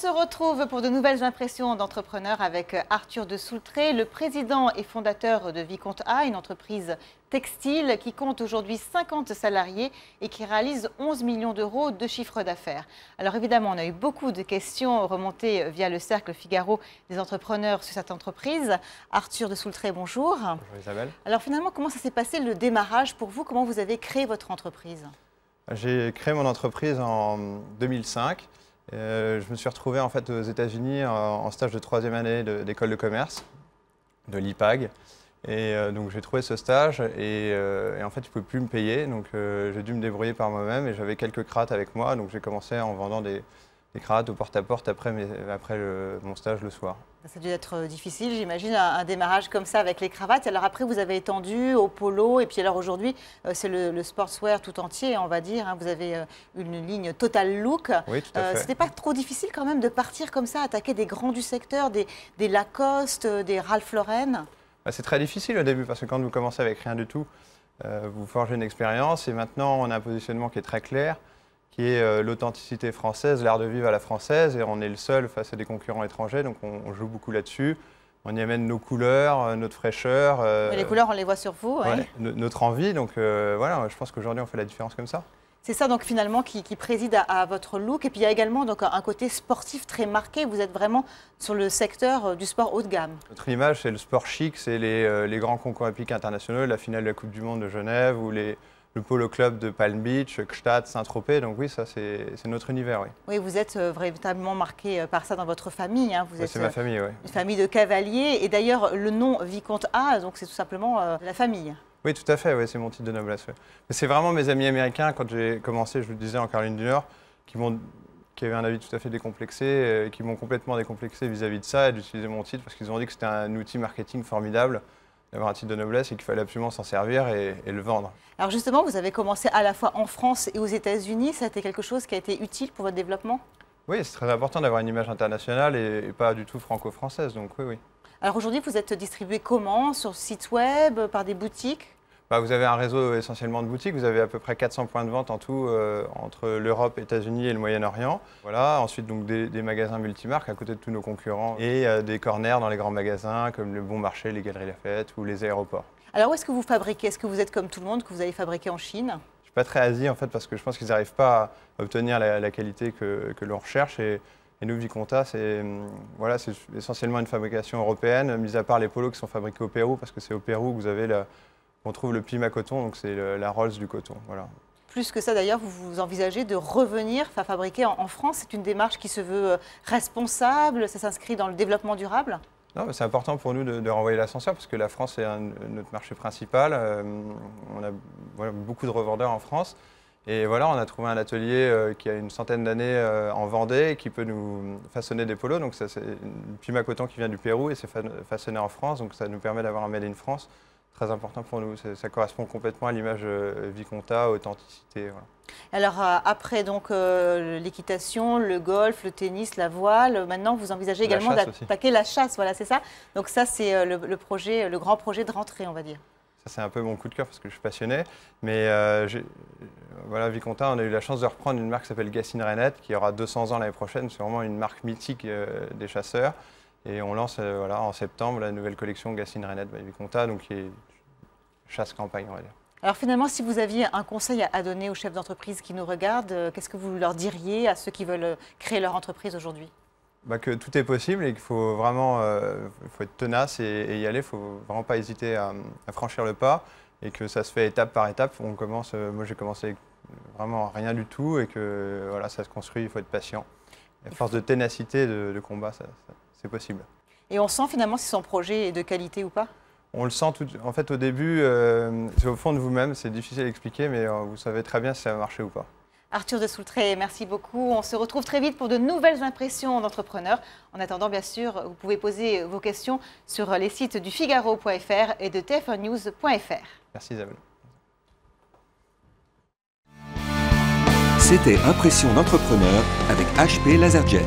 se retrouve pour de nouvelles impressions d'entrepreneurs avec Arthur de Soultré, le président et fondateur de Vicomte A, une entreprise textile qui compte aujourd'hui 50 salariés et qui réalise 11 millions d'euros de chiffre d'affaires. Alors évidemment, on a eu beaucoup de questions remontées via le Cercle Figaro des entrepreneurs sur cette entreprise. Arthur de Soultré, bonjour. Bonjour Isabelle. Alors finalement, comment ça s'est passé le démarrage pour vous? Comment vous avez créé votre entreprise? J'ai créé mon entreprise en 2005. Je me suis retrouvé en fait aux États-Unis en stage de 3e année d'école de commerce, de l'IPAG. Et donc j'ai trouvé ce stage et en fait, ils ne pouvaient plus me payer. Donc j'ai dû me débrouiller par moi-même et j'avais quelques cravates avec moi. Donc j'ai commencé en vendant des cravates au porte-à-porte après mon stage le soir. Ça a dû être difficile, j'imagine, un démarrage comme ça avec les cravates. Alors après, vous avez étendu au polo et puis alors aujourd'hui, c'est le sportswear tout entier, on va dire. Hein. Vous avez une ligne Total Look. Oui, tout à fait. C'était pas trop difficile quand même de partir comme ça, attaquer des grands du secteur, des Lacoste, des Ralph Lauren? C'est très difficile au début parce que quand vous commencez avec rien du tout, vous forgez une expérience et maintenant on a un positionnement qui est très clair, qui est l'authenticité française, l'art de vivre à la française, et on est le seul face à des concurrents étrangers, donc on joue beaucoup là-dessus. On y amène nos couleurs, notre fraîcheur. Les couleurs, on les voit sur vous. Ouais, oui. Notre envie, donc voilà, je pense qu'aujourd'hui on fait la différence comme ça. C'est ça donc finalement qui préside à votre look. Et puis il y a également donc, un côté sportif très marqué. Vous êtes vraiment sur le secteur du sport haut de gamme. Notre image, c'est le sport chic, c'est les grands concours hippiques internationaux, la finale de la Coupe du Monde de Genève ou le Polo Club de Palm Beach, Gstaad, Saint-Tropez. Donc oui, ça c'est notre univers. Oui, oui, vous êtes véritablement marqué par ça dans votre famille. Hein. C'est ma famille, oui. Une famille de cavaliers. Et d'ailleurs, le nom Vicomte A, donc c'est tout simplement la famille. Oui, tout à fait, oui, c'est mon titre de noblesse. Oui. Mais c'est vraiment mes amis américains, quand j'ai commencé, je vous le disais, en Caroline du Nord, qui avaient un avis tout à fait décomplexé, qui m'ont complètement décomplexé vis-à-vis de ça et d'utiliser mon titre, parce qu'ils ont dit que c'était un outil marketing formidable d'avoir un titre de noblesse et qu'il fallait absolument s'en servir et le vendre. Alors justement, vous avez commencé à la fois en France et aux États-Unis. Ça a été quelque chose qui a été utile pour votre développement? Oui, c'est très important d'avoir une image internationale et pas du tout franco-française, donc oui, oui. Alors aujourd'hui, vous êtes distribué comment? Sur site web, par des boutiques? Vous avez un réseau essentiellement de boutiques. Vous avez à peu près 400 points de vente en tout entre l'Europe, les États-Unis et le Moyen-Orient. Voilà. Ensuite, donc, des magasins multimarques à côté de tous nos concurrents et des corners dans les grands magasins comme le Bon Marché, les Galeries Lafayette ou les aéroports. Alors où est-ce que vous fabriquez? Est-ce que vous êtes comme tout le monde, que vous allez fabriquer en Chine? Je ne suis pas très Asie en fait parce que je pense qu'ils n'arrivent pas à obtenir la qualité que l'on recherche. Et nous, Vicomte A, c'est essentiellement une fabrication européenne, mis à part les polos qui sont fabriqués au Pérou parce que c'est au Pérou que vous avez on trouve le Pima coton, donc c'est la Rolls du coton. Voilà. Plus que ça d'ailleurs, vous envisagez de revenir fabriquer en France. C'est une démarche qui se veut responsable, ça s'inscrit dans le développement durable? Non, c'est important pour nous de renvoyer l'ascenseur parce que la France est notre marché principal. On a beaucoup de revendeurs en France. Et voilà, on a trouvé un atelier qui a une centaine d'années en Vendée et qui peut nous façonner des polos. Donc ça, c'est une Pima coton qui vient du Pérou et c'est façonné en France. Donc ça nous permet d'avoir un Made in France. Très important pour nous, ça correspond complètement à l'image Vicomte A, authenticité. Voilà. Alors après donc l'équitation, le golf, le tennis, la voile, maintenant vous envisagez également d'attaquer la chasse, voilà c'est ça. Donc ça c'est le grand projet de rentrée on va dire. Ça c'est un peu mon coup de cœur parce que je suis passionné, mais voilà Vicomte A, on a eu la chance de reprendre une marque qui s'appelle Gacine Rainette qui aura 200 ans l'année prochaine, c'est vraiment une marque mythique des chasseurs. Et on lance en septembre la nouvelle collection Gacine Rainette by Vicomte A, donc qui est chasse-campagne, on va dire. Alors finalement, si vous aviez un conseil à donner aux chefs d'entreprise qui nous regardent, qu'est-ce que vous leur diriez à ceux qui veulent créer leur entreprise aujourd'hui? Que tout est possible et qu'il faut vraiment faut être tenace et y aller, il ne faut vraiment pas hésiter à franchir le pas et que ça se fait étape par étape. On commence, moi j'ai commencé avec vraiment rien du tout et que voilà, ça se construit, il faut être patient. À force de ténacité, de combat, c'est possible. Et on sent finalement si son projet est de qualité ou pas? On le sent en fait au début, c'est au fond de vous-même, c'est difficile à expliquer, mais vous savez très bien si ça va marcher ou pas. Arthur de Soultré, merci beaucoup. On se retrouve très vite pour de nouvelles impressions d'entrepreneurs. En attendant, bien sûr, vous pouvez poser vos questions sur les sites du Figaro.fr et de tf1news.fr. Merci Isabelle. C'était Impression d'entrepreneur avec HP Laserjet.